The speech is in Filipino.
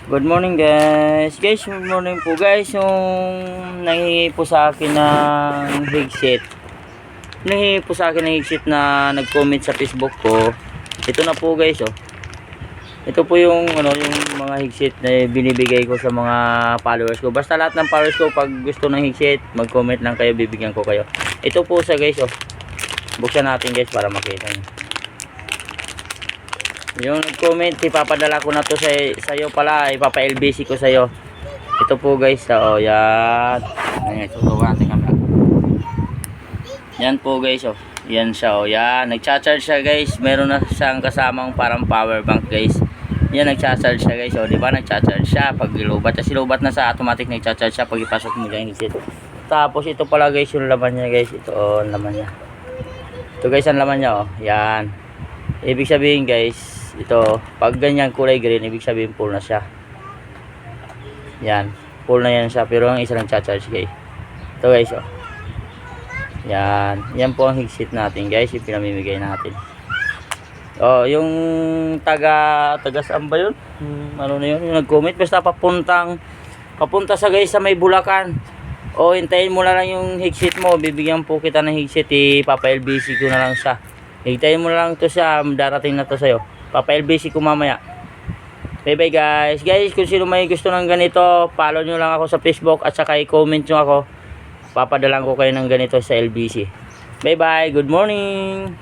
Good morning guys. Good morning po guys. Yung nanghihingi po sa akin ng headset. Nanghihingi po sa akin ng headset na nag-comment sa Facebook ko. Ito na po guys oh. Ito po yung yung mga headset na binibigay ko sa mga followers ko. Basta lahat ng followers ko pag gusto ng headset, mag-comment lang kayo, bibigyan ko kayo. Ito po sa guys oh. Buksan natin guys para makita niyo. Yung nag-comment, ipapadala ko na to sa iyo pala, ipapa-LBC ko sa iyo. Ito po guys, oh, yan. Ayan, tutukan natin camera. Yan po guys, oh. Yan siya, oh, yan. Nagcha-charge siya guys. Meron na siyang kasamang parang power bank guys. Yan, nagcha-charge siya guys, oh, di ba? Nagcha-charge siya pag ilubat. Kasi ilubat na sa automatic, nagcha-charge siya pag ipasok mo yung headset. Tapos ito pala guys, yung laman niya guys. Ito, oh, laman niya. Ito guys, ang laman niya, oh. Yan. Ibig sabihin guys, ito, pag ganyan kulay green, ibig sabihin full na siya. Yan, full na yan siya. Pero ang isa lang cha-charge guys. Ito guys, oh. Yan, yan po ang headset natin guys, yung pinamimigay natin. Oh, yung taga saan ba yun? Ano na yun? Yung nag-comment, basta papunta sa guys sa may Bulacan. O, hintayin mo na lang yung headset mo. Bibigyan po kita ng headset, ipapa-LBC ko na lang siya. Hintayin mo na lang to siya, darating na to sa'yo. Papa-LBC ko mamaya. Bye bye guys. Guys, kung sino may gusto ng ganito, follow nyo lang ako sa Facebook at saka i-comment nyo ako. Papadalan ko kayo ng ganito sa LBC. Bye bye. Good morning.